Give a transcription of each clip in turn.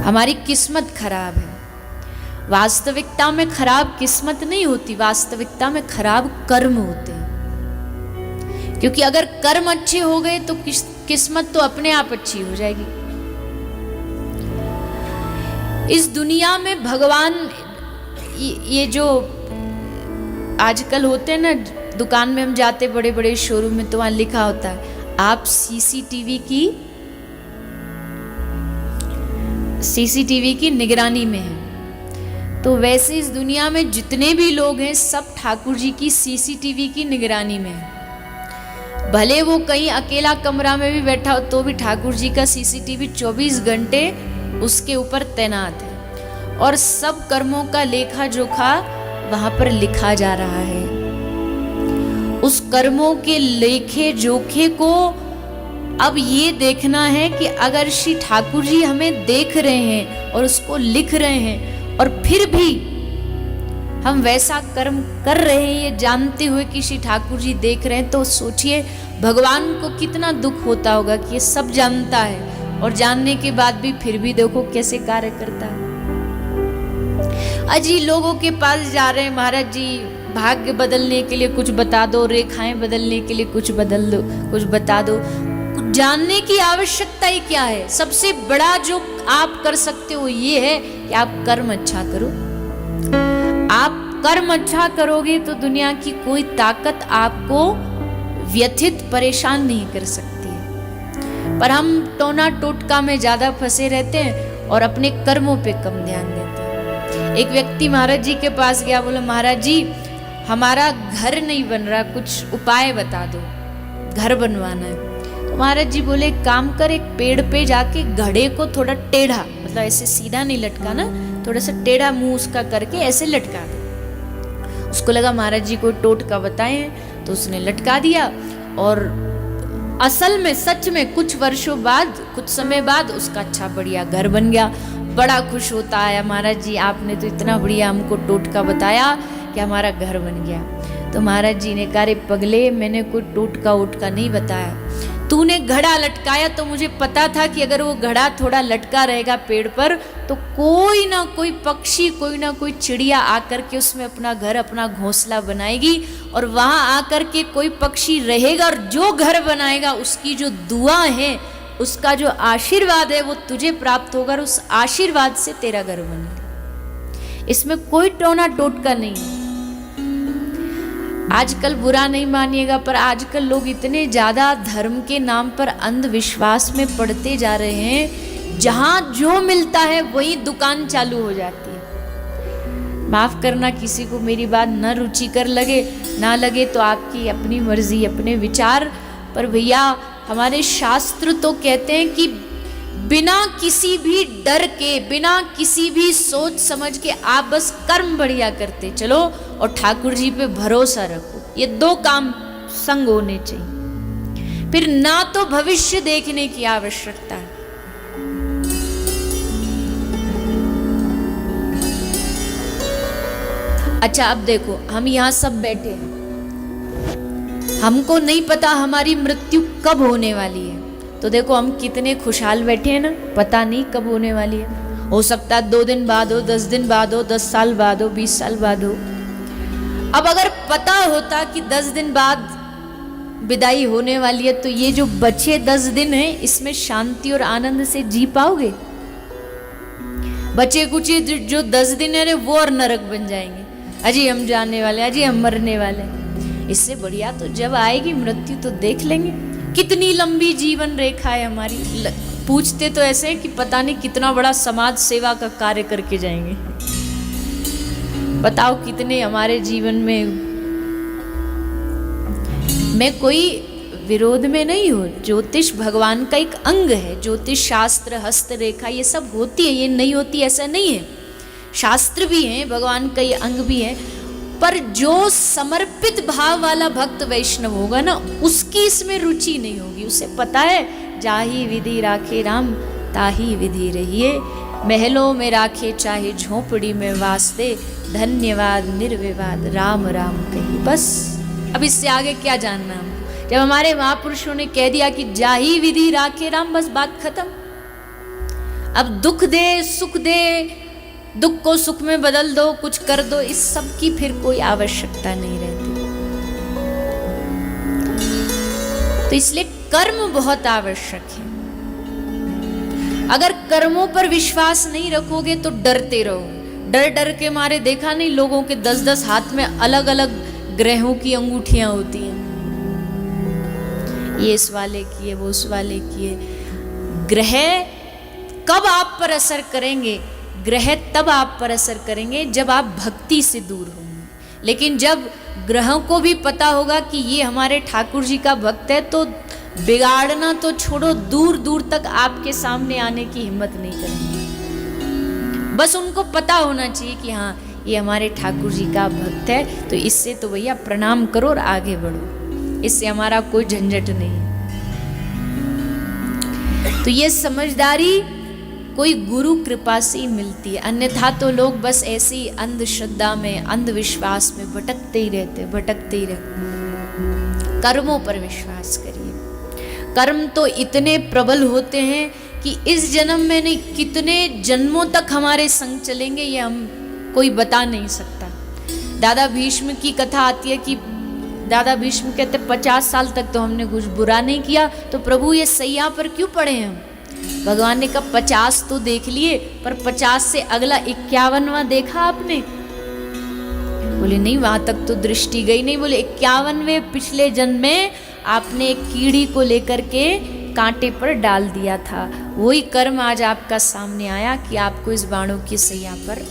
हमारी किस्मत खराब है। वास्तविकता में खराब किस्मत नहीं होती, वास्तविकता में खराब कर्म होते हैं। क्योंकि अगर कर्म अच्छे हो गए तो किस्मत तो अपने आप अच्छी हो जाएगी। इस दुनिया में भगवान, ये जो आजकल होते हैं ना, दुकान में हम जाते बड़े बड़े शोरूम में तो वहां लिखा होता है आप सीसीटीवी की निगरानी में हैं। तो वैसे इस दुनिया में जितने भी लोग हैं सब ठाकुर जी की सीसीटीवी की निगरानी में हैं। भले वो कहीं अकेला कमरा में भी बैठा हो तो भी ठाकुर जी का सीसीटीवी 24 घंटे उसके ऊपर तैनात है और सब कर्मों का लेखा जोखा वहां पर लिखा जा रहा है। उस कर्मों के लेखे जोखे को अब ये देखना है कि अगर श्री ठाकुर जी हमें देख रहे हैं और उसको लिख रहे हैं और फिर भी हम वैसा कर्म कर रहे हैं ये जानते हुए कि श्री ठाकुर जी देख रहे हैं, तो सोचिए भगवान को कितना दुख होता होगा कि ये सब जानता है और जानने के बाद भी फिर भी देखो कैसे कार्य करता है। अजी लोगों के पास जा रहे हैं, महाराज जी भाग्य बदलने के लिए कुछ बता दो, रेखाएं बदलने के लिए कुछ बदल दो, कुछ बता दो। कुछ जानने की आवश्यकता ही क्या है? सबसे बड़ा जो आप कर सकते हो ये है कि आप कर्म अच्छा करो। आप कर्म अच्छा करोगे तो दुनिया की कोई ताकत आपको व्यथित परेशान नहीं कर सकती है। पर हम टोना टोटका में ज्यादा फंसे रहते हैं और अपने कर्मों पे कम ध्यान देते हैं। एक व्यक्ति महाराज जी के पास गया, बोला महाराज जी हमारा घर नहीं बन रहा, कुछ उपाय बता दो, घर बनवाना है। तो महाराज जी बोले एक काम कर, एक पेड़ पे जाके घड़े को थोड़ा टेढ़ा, मतलब ऐसे सीधा नहीं लटकाना, थोड़ा सा टेढ़ा मुंह उसका करके ऐसे लटका दो। उसको लगा महाराज जी को टोटका बताए तो उसने लटका दिया और असल में सच में कुछ वर्षों बाद, कुछ समय बाद उसका अच्छा बढ़िया घर बन गया। बड़ा खुश होता है, महाराज जी आपने तो इतना बढ़िया हमको टोटका बताया कि हमारा घर बन गया। तो महाराज जी ने कहा रे पगले, मैंने कोई टोटका वोटका नहीं बताया, तूने घड़ा लटकाया तो मुझे पता था कि अगर वो घड़ा थोड़ा लटका रहेगा पेड़ पर तो कोई ना कोई पक्षी, कोई ना कोई चिड़िया आकर के उसमें अपना घर, अपना घोंसला बनाएगी और वहां आकर के कोई पक्षी रहेगा और जो घर बनाएगा उसकी जो दुआ है, उसका जो आशीर्वाद है वो तुझे प्राप्त होगा और उस आशीर्वाद से तेरा घर बनेगा। इसमें कोई टोना टोटका नहीं है। आजकल बुरा नहीं मानिएगा पर आजकल लोग इतने ज्यादा धर्म के नाम पर अंधविश्वास में पड़ते जा रहे हैं, जहां जो मिलता है वही दुकान चालू हो जाती है। माफ करना किसी को मेरी बात न रुचिकर लगे ना लगे तो आपकी अपनी मर्जी, अपने विचार, पर भैया हमारे शास्त्र तो कहते हैं कि बिना किसी भी डर के, बिना किसी भी सोच समझ के आप बस कर्म बढ़िया करते चलो और ठाकुर जी पे भरोसा रखो। ये दो काम संग होने चाहिए, फिर ना तो भविष्य देखने की आवश्यकता है। अच्छा अब देखो, हम यहां सब बैठे हैं, हमको नहीं पता हमारी मृत्यु कब होने वाली है। तो देखो हम कितने खुशहाल बैठे हैं ना, पता नहीं कब होने वाली है। हो सकता है 2 दिन बाद हो, 10 दिन बाद हो, 10 साल बाद हो, 20 साल बाद हो। अब अगर पता होता कि 10 दिन बाद विदाई होने वाली है तो ये जो बचे 10 दिन हैं इसमें शांति और आनंद से जी पाओगे? बचे कुछ जो 10 दिन है वो और नरक बन जाएंगे। अजी हम जाने वाले, अजी हम मरने वाले। इससे बढ़िया तो जब आएगी मृत्यु तो देख लेंगे। कितनी लंबी जीवन रेखा है हमारी। पूछते तो ऐसे कि पता नहीं कितना बड़ा समाज सेवा का कार्य करके जाएंगे। बताओ कितने हमारे जीवन में। मैं कोई विरोध में नहीं हूँ, ज्योतिष भगवान का एक अंग है। ज्योतिष शास्त्र, हस्तरेखा ये सब होती है, ये नहीं होती ऐसा नहीं है। शास्त्र भी है, भगवान का ये अंग भी है। पर जो समर्पित भाव वाला भक्त वैष्णव होगा ना, उसकी इसमें रुचि नहीं होगी। उसे पता है जाही विधि राखे राम ताही विधि रहिए, महलों में राखे चाहे झोपड़ी में वास दे, धन्यवाद निर्विवाद राम राम कही। बस अब इससे आगे क्या जानना हम। जब हमारे महापुरुषों ने कह दिया कि जाही विधि राखे राम, बस बात खत्म। अब दुख दे सुख दे, दुख को सुख में बदल दो, कुछ कर दो, इस सब की फिर कोई आवश्यकता नहीं रहती। तो इसलिए कर्म बहुत आवश्यक है। अगर कर्मों पर विश्वास नहीं रखोगे तो डरते रहोगे। डर डर के मारे देखा नहीं लोगों के 10-10 हाथ में अलग अलग ग्रहों की अंगूठियां होती हैं, ये इस वाले की है, वो उस वाले की है। ग्रह कब आप पर असर करेंगे? ग्रह तब आप पर असर करेंगे जब आप भक्ति से दूर होंगे। लेकिन जब ग्रहों को भी पता होगा कि ये हमारे ठाकुर जी का भक्त है, तो बिगाड़ना तो छोड़ो, दूर दूर तक आपके सामने आने की हिम्मत नहीं करेंगे। बस उनको पता होना चाहिए कि हाँ ये हमारे ठाकुर जी का भक्त है, तो इससे तो भैया प्रणाम करो और आगे बढ़ो, इससे हमारा कोई झंझट नहीं है। तो ये समझदारी कोई गुरु कृपा से ही मिलती है, अन्यथा तो लोग बस ऐसी अंधश्रद्धा में, अंधविश्वास में भटकते ही रहते। कर्मों पर विश्वास करिए। कर्म तो इतने प्रबल होते हैं कि इस जन्म में नहीं, कितने जन्मों तक हमारे संग चलेंगे ये हम कोई बता नहीं सकता। दादा भीष्म की कथा आती है कि दादा भीष्म कहते 50 साल तक तो हमने कुछ बुरा नहीं किया, तो प्रभु ये सैया पर क्यों पड़े हैं हम? भगवान ने कहा 50 तो देख लिए, पर 50 से अगला 51वां देखा आपने? बोले नहीं, वहां तक तो दृष्टि गई नहीं। बोले 51वें पिछले जन्म में आपने एक कीड़ी को लेकर के कांटे पर डाल दिया था, वही कर्म आज आपका सामने आया कि आपको इस बाणों की सैया पर।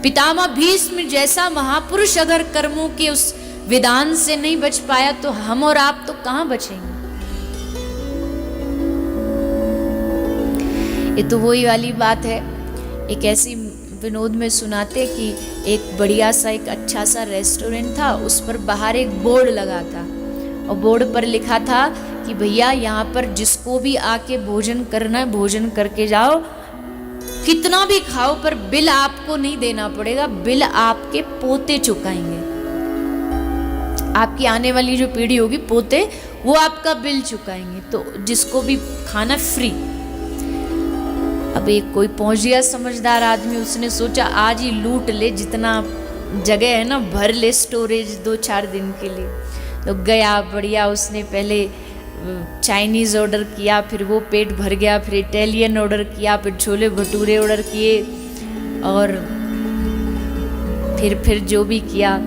पितामह भीष्म जैसा महापुरुष अगर कर्मों के उस विधान से नहीं बच पाया, तो हम और आप तो कहां बचेंगे? ये तो वही वाली बात है। एक ऐसी विनोद में सुनाते कि एक बढ़िया सा, एक अच्छा सा रेस्टोरेंट था, उस पर बाहर एक बोर्ड लगा था और बोर्ड पर लिखा था कि भैया यहाँ पर जिसको भी आके भोजन करना है भोजन करके जाओ, कितना भी खाओ, पर बिल आपको नहीं देना पड़ेगा, बिल आपके पोते चुकाएंगे। आपकी आने वाली जो पीढ़ी होगी, पोते, वो आपका बिल चुकाएंगे, तो जिसको भी खाना फ्री। अब एक कोई पहुंच गया समझदार आदमी, उसने सोचा आज ही लूट ले, जितना जगह है ना भर ले स्टोरेज 2-4 दिन के लिए। तो गया बढ़िया, उसने पहले चाइनीज़ ऑर्डर किया, फिर वो पेट भर गया, फिर इटालियन ऑर्डर किया, फिर छोले भटूरे ऑर्डर किए, और फिर जो भी किया,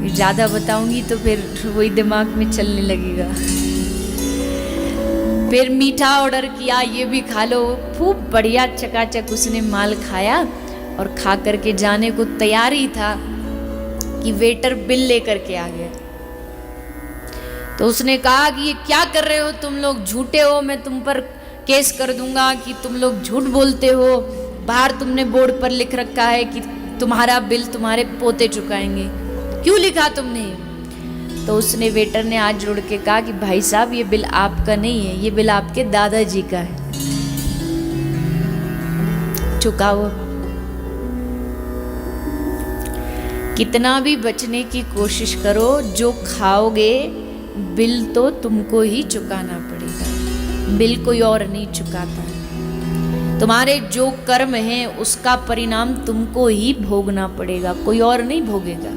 ज़्यादा बताऊंगी तो फिर वही दिमाग में चलने लगेगा। फिर मीठा ऑर्डर किया, ये भी खा लो, खूब बढ़िया चकाचक उसने माल खाया और खा करके जाने को तैयार ही था कि वेटर बिल लेकर के आ गया। तो उसने कहा कि ये क्या कर रहे हो तुम लोग, झूठे हो, मैं तुम पर केस कर दूंगा कि तुम लोग झूठ बोलते हो, बाहर तुमने बोर्ड पर लिख रखा है कि तुम्हारा बिल तुम्हारे पोते चुकाएंगे, क्यों लिखा तुमने? तो उसने वेटर ने हाथ जोड़ के कहा कि भाई साहब ये बिल आपका नहीं है, ये बिल आपके दादाजी का है, चुकाओ। कितना भी बचने की कोशिश करो, जो खाओगे बिल तो तुमको ही चुकाना पड़ेगा, बिल कोई और नहीं चुकाता। तुम्हारे जो कर्म हैं उसका परिणाम तुमको ही भोगना पड़ेगा, कोई और नहीं भोगेगा।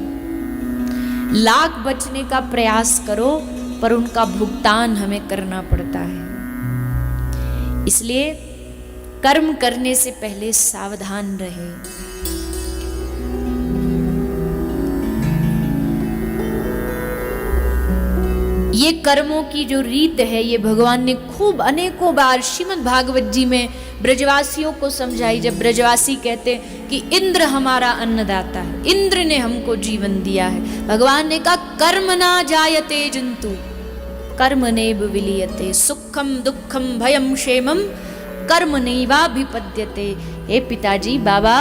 लाख बचने का प्रयास करो, पर उनका भुगतान हमें करना पड़ता है। इसलिए कर्म करने से पहले सावधान रहे। ये कर्मों की जो रीत है, ये भगवान ने खूब अनेकों बार श्रीमद् भागवत जी में ब्रजवासियों को समझाई। जब ब्रजवासी कहते कि इंद्र हमारा अन्नदाता है, इंद्र ने हमको जीवन दिया है, भगवान ने कहा कर्म ना जायते जंतु कर्म नैव विलीयते, सुखम दुखम भयम क्षेमम कर्म नैवाभिपद्यते। हे पिताजी, बाबा,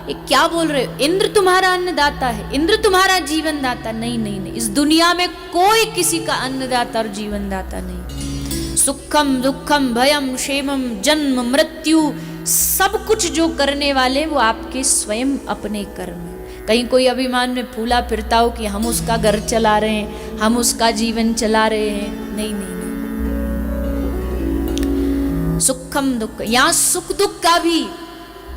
ये क्या बोल रहे हो? इंद्र तुम्हारा अन्नदाता है, इंद्र तुम्हारा जीवन दाता? नहीं नहीं नहीं, इस दुनिया में कोई किसी का अन्नदाता और जीवन दाता नहीं। सुखम दुखम भयम क्षेमम जन्म मृत्यु, सब कुछ जो करने वाले वो आपके स्वयं अपने कर्म है। कहीं कोई अभिमान में फूला फिरता हो कि हम उसका घर चला रहे हैं, हम उसका जीवन चला रहे हैं, नहीं नहीं नहीं। सुखम दुख, यहाँ सुख दुख का भी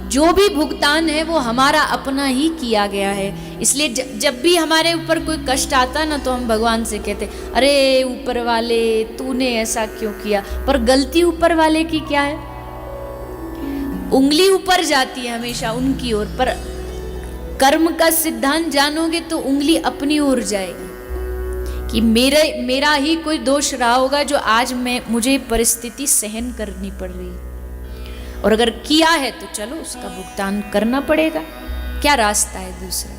जो भी भुगतान है वो हमारा अपना ही किया गया है। इसलिए जब भी हमारे ऊपर कोई कष्ट आता ना तो हम भगवान से कहते, अरे ऊपर वाले तूने ऐसा क्यों किया। पर गलती ऊपर वाले की क्या है? उंगली ऊपर जाती है हमेशा उनकी ओर, पर कर्म का सिद्धांत जानोगे तो उंगली अपनी ओर जाएगी कि मेरा ही कोई दोष रहा होगा जो आज मुझे परिस्थिति सहन करनी पड़ रही है, और अगर किया है तो चलो उसका भुगतान करना पड़ेगा। क्या रास्ता है दूसरा?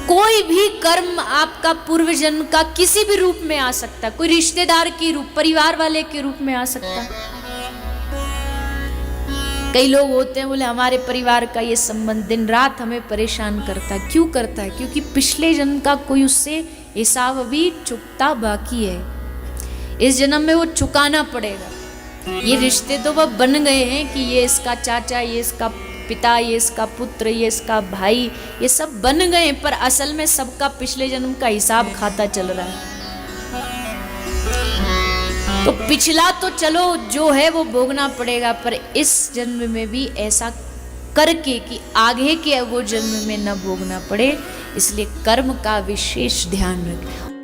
कोई भी कर्म आपका पूर्व जन्म का किसी भी रूप में आ सकता, कोई रिश्तेदार के रूप, परिवार वाले के रूप में आ सकता। कई लोग होते हैं बोले हमारे परिवार का ये संबंध दिन रात हमें परेशान करता है। क्यों करता है? क्योंकि पिछले जन्म का कोई उससे हिसाब अभी चुकता बाकी है, इस जन्म में वो चुकाना पड़ेगा। ये रिश्ते तो वह बन गए हैं कि ये इसका चाचा, ये इसका पिता, ये इसका पुत्र, ये इसका भाई, ये सब बन गए, पर असल में सबका पिछले जन्म का हिसाब खाता चल रहा है। तो पिछला तो चलो जो है वो भोगना पड़ेगा, पर इस जन्म में भी ऐसा करके कि आगे के वो जन्म में न भोगना पड़े, इसलिए कर्म का विशेष ध्यान रखें।